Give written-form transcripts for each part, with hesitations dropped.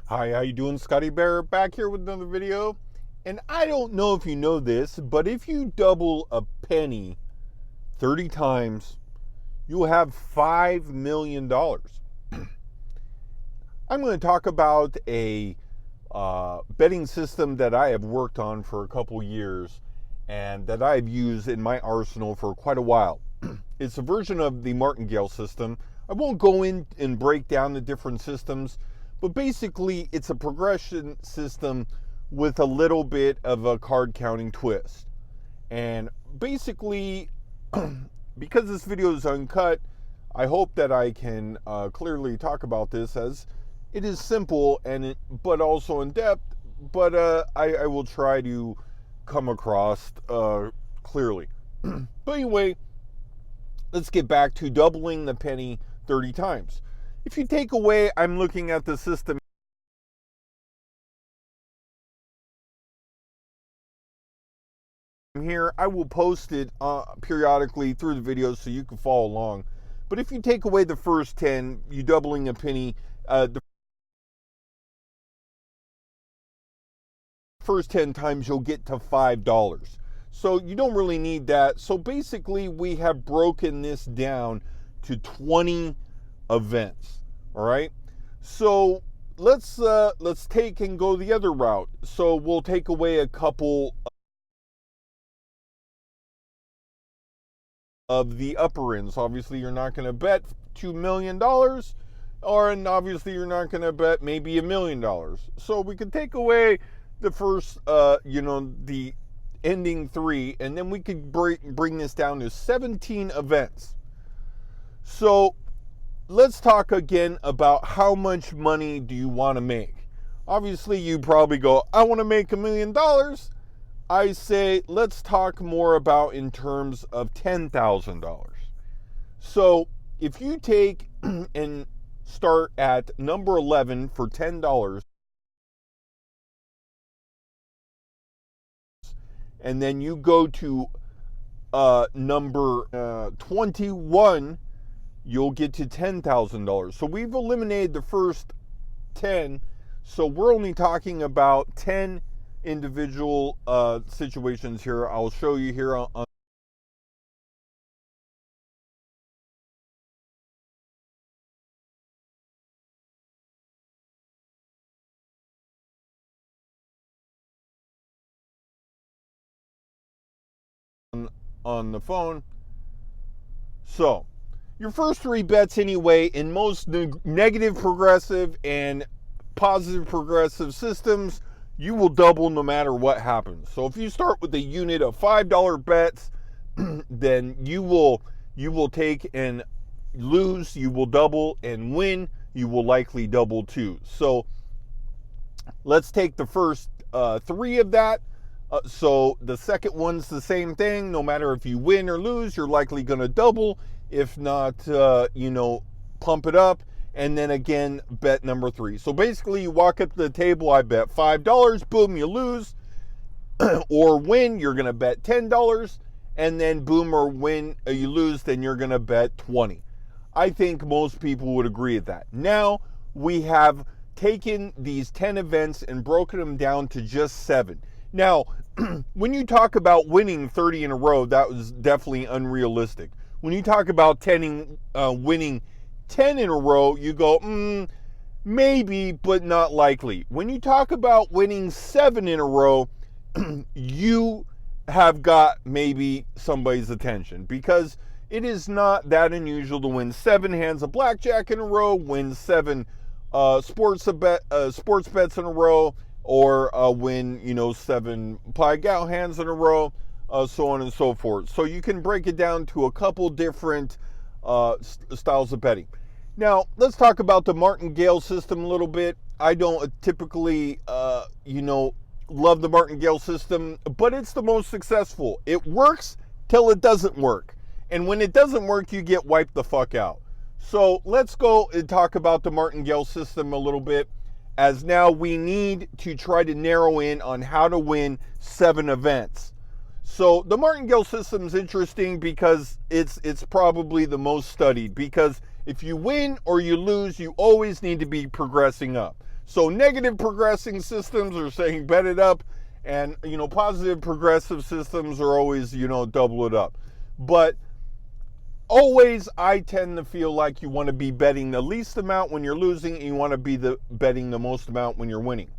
Hi, how you doing? Scotty Bear back here with another video. And I don't know if you know this, but if you double a penny 30 times, you'll have $5 million. I'm going to talk about a betting system that I have worked on for a couple years and that I've used in my arsenal for quite a while. It's a version of the Martingale system. I won't go in and break down the different systems, but basically it's a progression system with a little bit of a card counting twist. And basically, because this video is uncut, I hope that I can clearly talk about this, as it is simple but also in depth, but I will try to come across clearly. But anyway, let's get back to doubling the penny 30 times. If you take away, I'm looking at the system here. I will post it periodically through the videos so you can follow along. But if you take away the first 10, you doubling a penny, the first 10 times you'll get to $5. So you don't really need that. So basically we have broken this down to 20 events. All right. So let's take and go the other route. So we'll take away a couple of the upper ends. Obviously you're not going to bet $2 million, and obviously you're not going to bet maybe $1 million. So we could take away the first, the ending 3, and then we could bring this down to 17 events. So let's talk again about how much money do you want to make. Obviously you probably go, I want to make $1 million. I say let's talk more about in terms of $10,000. So if you take and start at number 11 for $10, and then you go to number 21, you'll get to $10,000. So we've eliminated the first 10. So we're only talking about 10 individual situations here. I'll show you here on the phone. So your first 3 bets anyway, in most negative progressive and positive progressive systems, you will double no matter what happens. So if you start with a unit of $5 bets, then you will take and lose, you will double, and win, you will likely double too. So let's take the first 3 of that. So the second one's the same thing. No matter if you win or lose, you're likely going to double. If not, pump it up. And then again, bet number 3. So basically you walk up to the table, I bet $5, boom, you lose. Or win, you're going to bet $10. And then boom, or win, you lose, then you're going to bet 20. I think most people would agree with that. Now we have taken these 10 events and broken them down to just 7. Now, when you talk about winning 30 in a row, that was definitely unrealistic. When you talk about winning 10 in a row, you go, maybe, but not likely. When you talk about winning 7 in a row, you have got maybe somebody's attention, because it is not that unusual to win 7 hands of blackjack in a row, win 7 sports bets in a row, or win 7 Pia Gow hands in a row, so on and so forth. So you can break it down to a couple different styles of betting. Now let's talk about the Martingale system a little bit. I don't typically love the Martingale system, but it's the most successful. It works till it doesn't work, and when it doesn't work, you get wiped the fuck out. So let's go and talk about the Martingale system a little bit, as now we need to try to narrow in on how to win 7 events. So the Martingale system is interesting because it's probably the most studied, because if you win or you lose, you always need to be progressing up. So negative progressing systems are saying bet it up, and positive progressive systems are always double it up. But always, I tend to feel like you want to be betting the least amount when you're losing, and you want to be betting the most amount when you're winning.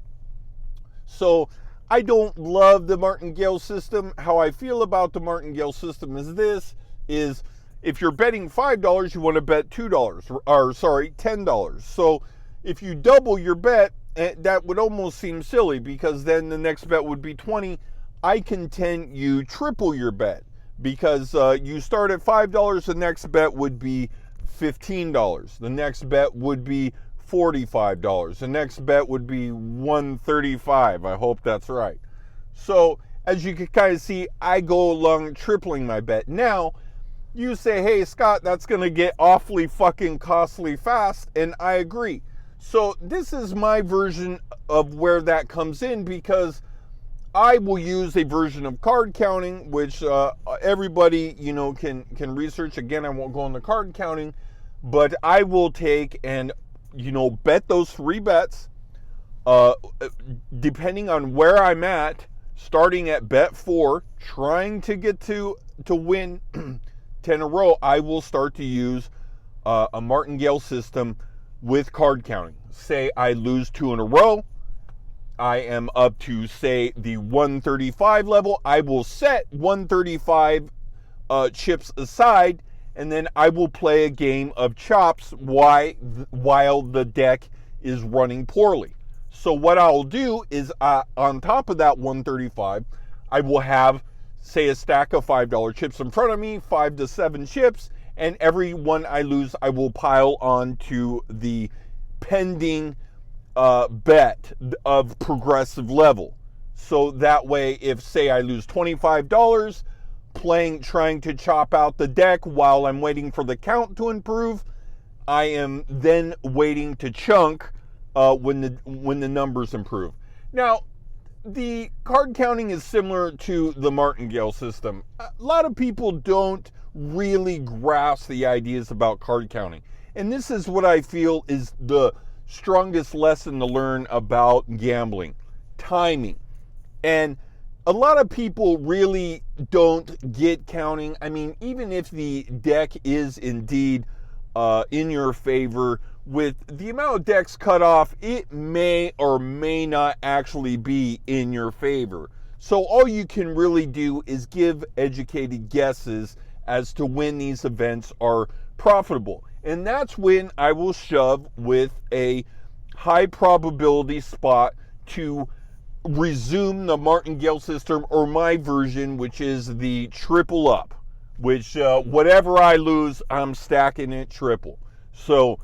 So I don't love the Martingale system. How I feel about the Martingale system is if you're betting $5, you want to bet $10. So if you double your bet, that would almost seem silly, because then the next bet would be 20. I contend you triple your bet, because you start at $5, the next bet would be $15. The next bet would be $45. The next bet would be $135. I hope that's right. So as you can kind of see, I go along tripling my bet. Now, you say, hey, Scott, that's going to get awfully fucking costly fast, and I agree. So this is my version of where that comes in, because I will use a version of card counting, which everybody, can research. Again, I won't go on the card counting, but I will take and, bet those 3 bets, depending on where I'm at, starting at bet 4, trying to get to win 10 in a row. I will start to use a Martingale system with card counting. Say I lose 2 in a row. I am up to, say, the 135 level. I will set 135 chips aside, and then I will play a game of chops while the deck is running poorly. So what I'll do is, on top of that 135, I will have, say, a stack of $5 chips in front of me, 5 to 7 chips, and every one I lose, I will pile on to the pending bet of progressive level. So that way, if, say, I lose $25 trying to chop out the deck while I'm waiting for the count to improve, I am then waiting to chunk when the numbers improve. Now, the card counting is similar to the Martingale system. A lot of people don't really grasp the ideas about card counting, and this is what I feel is the strongest lesson to learn about gambling: timing. And a lot of people really don't get counting. I mean, even if the deck is indeed in your favor, with the amount of decks cut off, it may or may not actually be in your favor. So all you can really do is give educated guesses as to when these events are profitable. And that's when I will shove with a high probability spot to resume the Martingale system, or my version, which is the triple up, which whatever I lose, I'm stacking it triple. So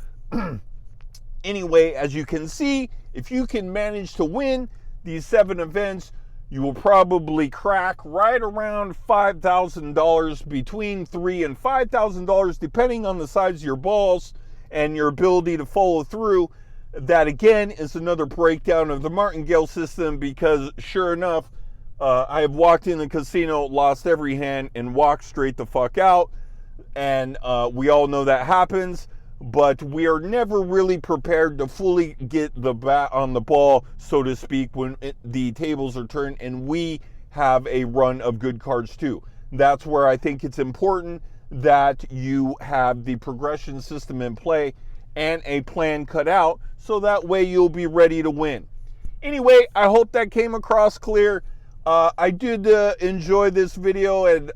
anyway, as you can see, if you can manage to win these 7 events, you will probably crack right around $5,000, between $3,000 and $5,000, depending on the size of your balls and your ability to follow through. That, again, is another breakdown of the Martingale system, because sure enough, I have walked in the casino, lost every hand, and walked straight the fuck out. And we all know that happens. But we are never really prepared to fully get the bat on the ball, so to speak, when the tables are turned and we have a run of good cards too. That's where I think it's important that you have the progression system in play and a plan cut out, so that way you'll be ready to win. Anyway, I hope that came across clear. I did enjoy this video, and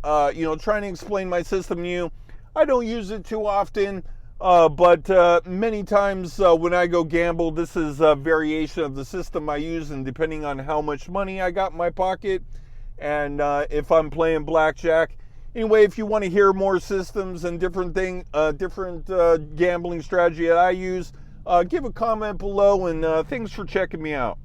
trying to explain my system to you. I don't use it too often. But many times when I go gamble, this is a variation of the system I use, and depending on how much money I got in my pocket, and if I'm playing blackjack. Anyway, if you want to hear more systems and different gambling strategy that I use, give a comment below, and thanks for checking me out.